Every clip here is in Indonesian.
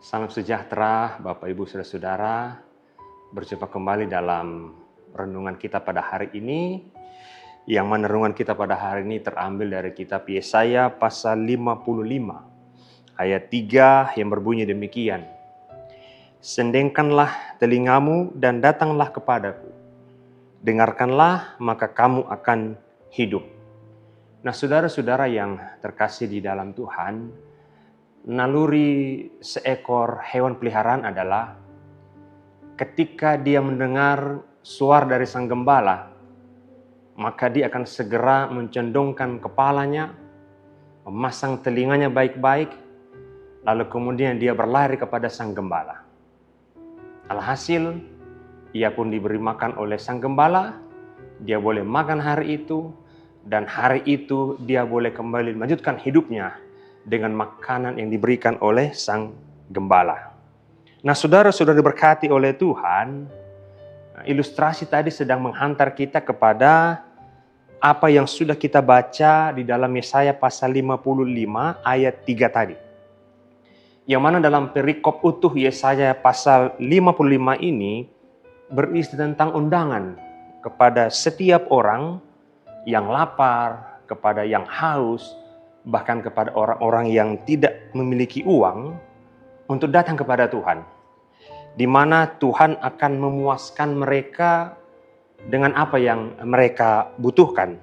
Salam sejahtera Bapak Ibu Saudara-saudara. Berjumpa kembali dalam renungan kita pada hari ini. Yang mana renungan kita pada hari ini terambil dari kitab Yesaya pasal 55 ayat 3 yang berbunyi demikian. Sendengkanlah telingamu dan datanglah kepadaku. Dengarkanlah maka kamu akan hidup. Nah, saudara-saudara yang terkasih di dalam Tuhan, naluri seekor hewan peliharaan adalah ketika dia mendengar suara dari sang gembala, maka dia akan segera mencondongkan kepalanya, memasang telinganya baik-baik, lalu kemudian dia berlari kepada sang gembala. Alhasil, ia pun diberi makan oleh sang gembala, dia boleh makan hari itu, dan hari itu dia boleh kembali melanjutkan hidupnya dengan makanan yang diberikan oleh sang gembala. Nah, saudara-saudara diberkati oleh Tuhan, ilustrasi tadi sedang menghantar kita kepada apa yang sudah kita baca di dalam Yesaya pasal 55 ayat 3 tadi. Yang mana dalam perikop utuh Yesaya pasal 55 ini berisi tentang undangan kepada setiap orang yang lapar, kepada yang haus, bahkan kepada orang-orang yang tidak memiliki uang untuk datang kepada Tuhan. Di mana Tuhan akan memuaskan mereka dengan apa yang mereka butuhkan.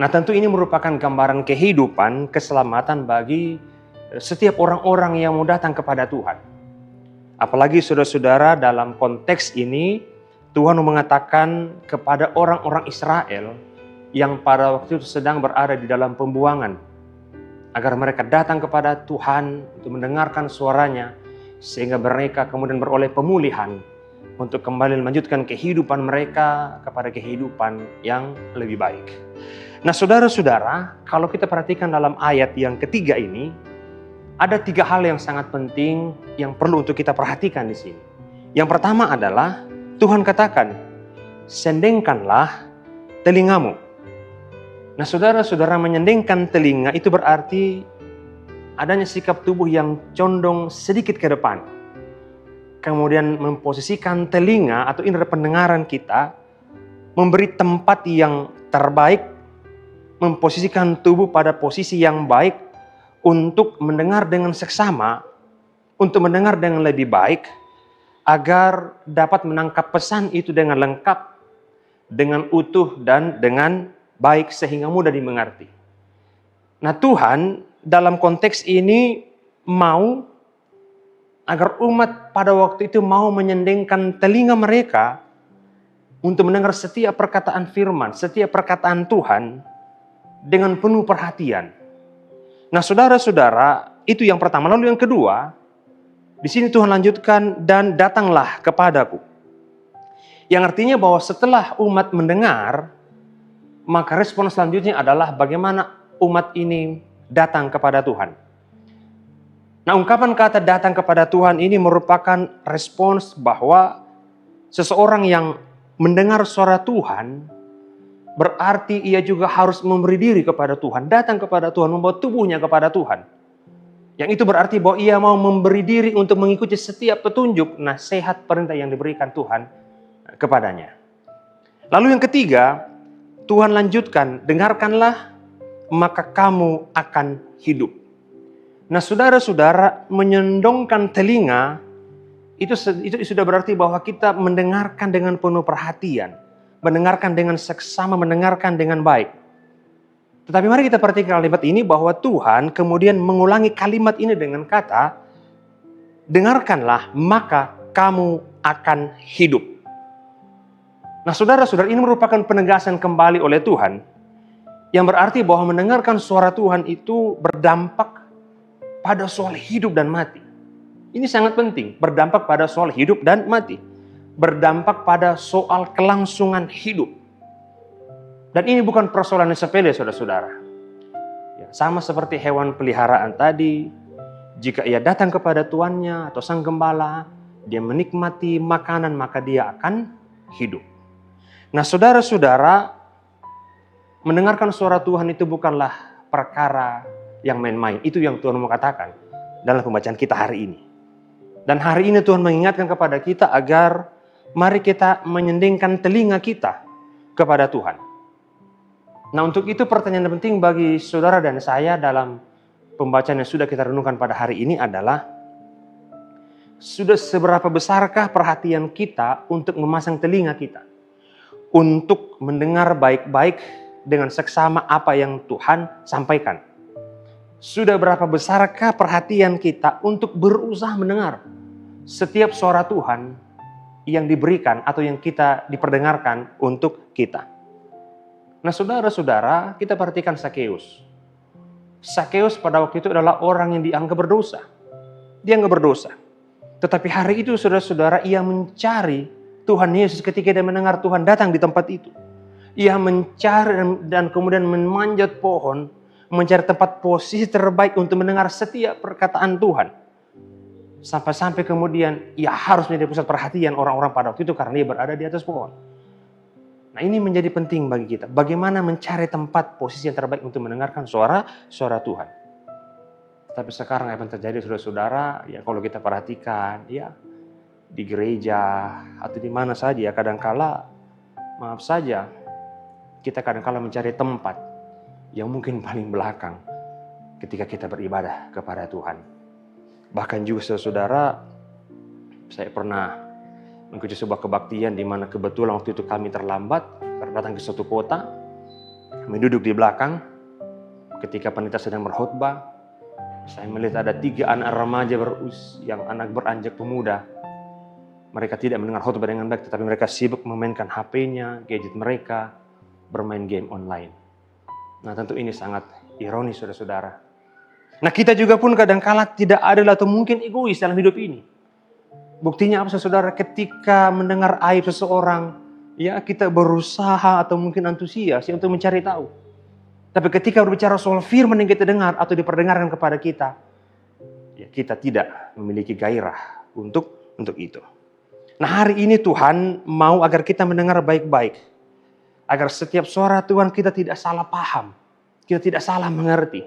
Nah, tentu ini merupakan gambaran kehidupan, keselamatan bagi setiap orang-orang yang mau datang kepada Tuhan. Apalagi saudara-saudara dalam konteks ini, Tuhan mengatakan kepada orang-orang Israel yang pada waktu itu sedang berada di dalam pembuangan, agar mereka datang kepada Tuhan untuk mendengarkan suaranya, sehingga mereka kemudian beroleh pemulihan untuk kembali melanjutkan kehidupan mereka kepada kehidupan yang lebih baik. Nah, saudara-saudara, kalau kita perhatikan dalam ayat yang ketiga ini, ada 3 hal yang sangat penting yang perlu untuk kita perhatikan di sini. Yang pertama adalah Tuhan katakan, sendengkanlah telingamu. Nah, saudara-saudara, menyendengkan telinga itu berarti adanya sikap tubuh yang condong sedikit ke depan. Kemudian memposisikan telinga atau indera pendengaran kita, memberi tempat yang terbaik, memposisikan tubuh pada posisi yang baik untuk mendengar dengan seksama, untuk mendengar dengan lebih baik, agar dapat menangkap pesan itu dengan lengkap, dengan utuh dan dengan baik sehingga mudah dimengerti. Nah, Tuhan dalam konteks ini mau agar umat pada waktu itu mau menyendengkan telinga mereka untuk mendengar setiap perkataan firman, setiap perkataan Tuhan dengan penuh perhatian. Nah, saudara-saudara, itu yang pertama. Lalu yang kedua, di sini Tuhan lanjutkan, dan datanglah kepadaku. Yang artinya bahwa setelah umat mendengar, maka respon selanjutnya adalah bagaimana umat ini datang kepada Tuhan. Nah, ungkapan kata datang kepada Tuhan ini merupakan respons bahwa seseorang yang mendengar suara Tuhan, berarti ia juga harus memberi diri kepada Tuhan, datang kepada Tuhan, membawa tubuhnya kepada Tuhan. Yang itu berarti bahwa ia mau memberi diri untuk mengikuti setiap petunjuk, nasihat, perintah yang diberikan Tuhan kepadanya. Lalu yang ketiga, Tuhan lanjutkan, dengarkanlah maka kamu akan hidup. Nah, saudara-saudara, menyendongkan telinga itu sudah berarti bahwa kita mendengarkan dengan penuh perhatian, mendengarkan dengan seksama, mendengarkan dengan baik. Tetapi mari kita perhatikan kalimat ini, bahwa Tuhan kemudian mengulangi kalimat ini dengan kata, dengarkanlah maka kamu akan hidup. Nah, saudara-saudara, ini merupakan penegasan kembali oleh Tuhan, yang berarti bahwa mendengarkan suara Tuhan itu berdampak pada soal hidup dan mati. Ini sangat penting, berdampak pada soal hidup dan mati. Berdampak pada soal kelangsungan hidup. Dan ini bukan persoalan yang sepele, saudara-saudara. Ya, sama seperti hewan peliharaan tadi, jika ia datang kepada tuannya atau sang gembala, dia menikmati makanan, maka dia akan hidup. Nah, saudara-saudara, mendengarkan suara Tuhan itu bukanlah perkara yang main-main. Itu yang Tuhan mau katakan dalam pembacaan kita hari ini. Dan hari ini Tuhan mengingatkan kepada kita agar mari kita menyendingkan telinga kita kepada Tuhan. Nah, untuk itu pertanyaan penting bagi saudara dan saya dalam pembacaan yang sudah kita renungkan pada hari ini adalah, sudah seberapa besarkah perhatian kita untuk memasang telinga kita untuk mendengar baik-baik dengan seksama apa yang Tuhan sampaikan? Sudah berapa besarkah perhatian kita untuk berusaha mendengar setiap suara Tuhan yang diberikan atau yang kita diperdengarkan untuk kita? Nah, saudara-saudara, kita perhatikan Sakeus. Sakeus pada waktu itu adalah orang yang dianggap berdosa. Dia nggak berdosa. Tetapi hari itu, saudara-saudara, ia mencari Tuhan Yesus ketika dia mendengar Tuhan datang di tempat itu. Ia mencari dan kemudian memanjat pohon, mencari tempat posisi terbaik untuk mendengar setiap perkataan Tuhan. Sampai-sampai kemudian ia harus menjadi pusat perhatian orang-orang pada waktu itu karena dia berada di atas pohon. Nah, ini menjadi penting bagi kita. Bagaimana mencari tempat posisi yang terbaik untuk mendengarkan suara Tuhan. Tapi sekarang apa yang terjadi, saudara-saudara, ya kalau kita perhatikan, ya di gereja atau di mana saja, kadangkala, maaf saja, kita kadangkala mencari tempat yang mungkin paling belakang ketika kita beribadah kepada Tuhan. Bahkan juga saudara, saya pernah mengikuti sebuah kebaktian di mana kebetulan waktu itu kami terlambat karena datang ke suatu kota. Kami duduk di belakang ketika pendeta sedang berkhotbah. Saya melihat ada 3 anak remaja yang anak beranjak pemuda. Mereka tidak mendengar khotbah dengan baik, tetapi mereka sibuk memainkan HP-nya, gadget mereka, bermain game online. Nah, tentu ini sangat ironis, saudara-saudara. Nah, kita juga pun kadang-kala tidak adil atau mungkin egois dalam hidup ini. Buktinya apa, saudara? Ketika mendengar aib seseorang, ya kita berusaha atau mungkin antusias untuk mencari tahu. Tapi ketika berbicara soal firman yang kita dengar atau diperdengarkan kepada kita, ya kita tidak memiliki gairah untuk itu. Nah, hari ini Tuhan mau agar kita mendengar baik-baik. Agar setiap suara Tuhan kita tidak salah paham. Kita tidak salah mengerti.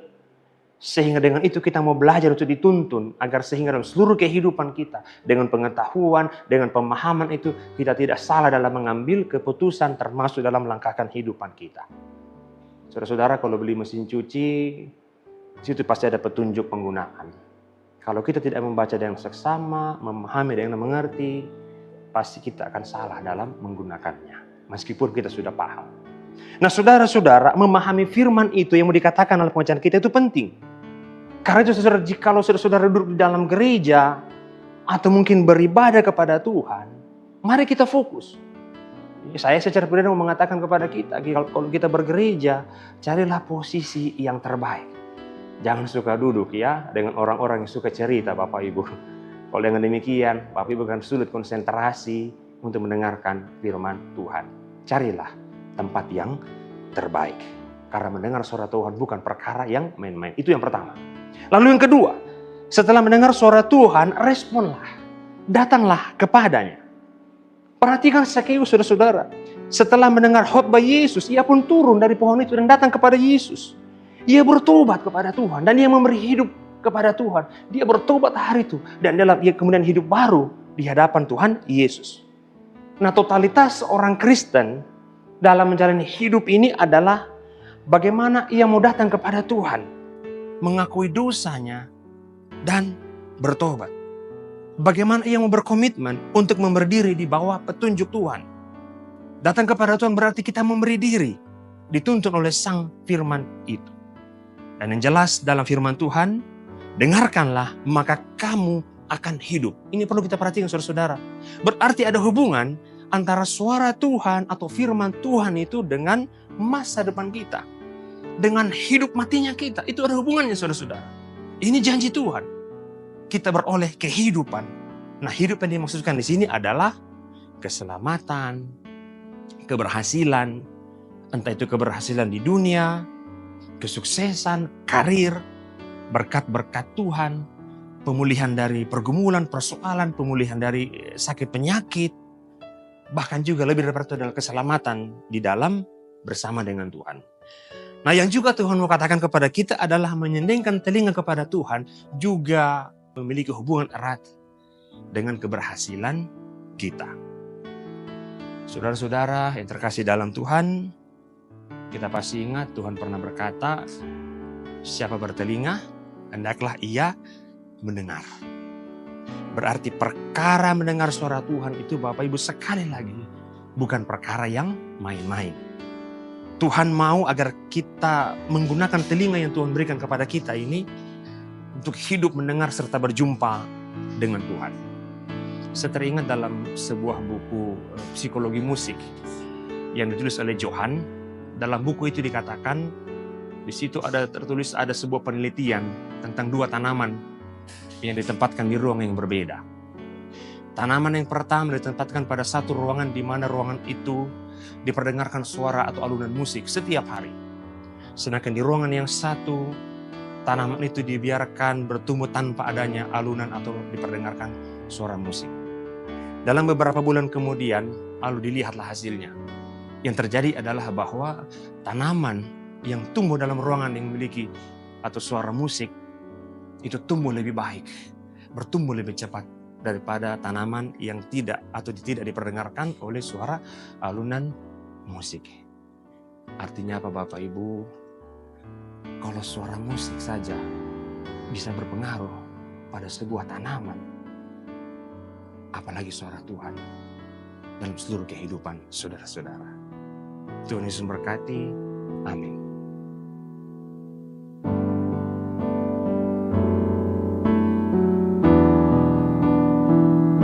Sehingga dengan itu kita mau belajar untuk dituntun. Agar sehingga dalam seluruh kehidupan kita, dengan pengetahuan, dengan pemahaman itu, kita tidak salah dalam mengambil keputusan termasuk dalam melangkahkan kehidupan kita. Saudara-saudara, kalau beli mesin cuci, situ pasti ada petunjuk penggunaan. Kalau kita tidak membaca dengan seksama, memahami dengan mengerti, pasti kita akan salah dalam menggunakannya. Meskipun kita sudah paham. Nah, saudara-saudara, memahami firman itu yang mau dikatakan oleh pembacaan kita itu penting. Karena itu, saudara, jikalau saudara duduk di dalam gereja atau mungkin beribadah kepada Tuhan, mari kita fokus. Saya secara pribadi mau mengatakan kepada kita, kalau kita bergereja, carilah posisi yang terbaik. Jangan suka duduk ya dengan orang-orang yang suka cerita, Bapak Ibu. Kalau dengan demikian, Bapak Ibu akan sulit konsentrasi untuk mendengarkan firman Tuhan. Carilah tempat yang terbaik. Karena mendengar suara Tuhan bukan perkara yang main-main. Itu yang pertama. Lalu yang kedua, setelah mendengar suara Tuhan, responlah. Datanglah kepadanya. Perhatikan Sakeus, saudara-saudara. Setelah mendengar khotbah Yesus, ia pun turun dari pohon itu dan datang kepada Yesus. Ia bertobat kepada Tuhan dan ia memberi hidup kepada Tuhan. Dia bertobat hari itu dan ia kemudian hidup baru di hadapan Tuhan Yesus. Nah, totalitas orang Kristen dalam menjalani hidup ini adalah bagaimana ia mau datang kepada Tuhan, mengakui dosanya dan bertobat. Bagaimana ia mau berkomitmen untuk memberi diri di bawah petunjuk Tuhan. Datang kepada Tuhan berarti kita memberi diri, dituntun oleh Sang Firman itu. Dan yang jelas dalam firman Tuhan, dengarkanlah maka kamu akan hidup. Ini perlu kita perhatikan, saudara-saudara. Berarti ada hubungan antara suara Tuhan atau firman Tuhan itu dengan masa depan kita. Dengan hidup matinya kita. Itu ada hubungannya, saudara-saudara. Ini janji Tuhan. Kita beroleh kehidupan. Nah, hidup yang dimaksudkan di sini adalah keselamatan, keberhasilan, entah itu keberhasilan di dunia, kesuksesan, karir, berkat-berkat Tuhan, pemulihan dari pergumulan, persoalan, pemulihan dari sakit penyakit, bahkan juga lebih daripada itu adalah keselamatan di dalam bersama dengan Tuhan. Nah, yang juga Tuhan mau katakan kepada kita adalah menyendingkan telinga kepada Tuhan juga memiliki hubungan erat dengan keberhasilan kita. Saudara-saudara yang terkasih dalam Tuhan, kita pasti ingat Tuhan pernah berkata, siapa bertelinga, hendaklah ia mendengar. Berarti perkara mendengar suara Tuhan itu Bapak Ibu sekali lagi bukan perkara yang main-main. Tuhan mau agar kita menggunakan telinga yang Tuhan berikan kepada kita ini untuk hidup mendengar serta berjumpa dengan Tuhan. Saya teringat dalam sebuah buku psikologi musik yang ditulis oleh Johann. Dalam buku itu dikatakan, di situ tertulis ada sebuah penelitian tentang dua tanaman yang ditempatkan di ruang yang berbeda. Tanaman yang pertama ditempatkan pada satu ruangan di mana ruangan itu diperdengarkan suara atau alunan musik setiap hari. Sedangkan di ruangan yang satu, tanaman itu dibiarkan bertumbuh tanpa adanya alunan atau diperdengarkan suara musik. Dalam beberapa bulan kemudian, lalu dilihatlah hasilnya. Yang terjadi adalah bahwa tanaman yang tumbuh dalam ruangan yang memiliki atau suara musik itu tumbuh lebih baik, bertumbuh lebih cepat daripada tanaman yang tidak diperdengarkan oleh suara alunan musik. Artinya apa Bapak Ibu? Kalau suara musik saja bisa berpengaruh pada sebuah tanaman, apalagi suara Tuhan dalam seluruh kehidupan saudara-saudara. Tuhan Yesus memberkati. Amin.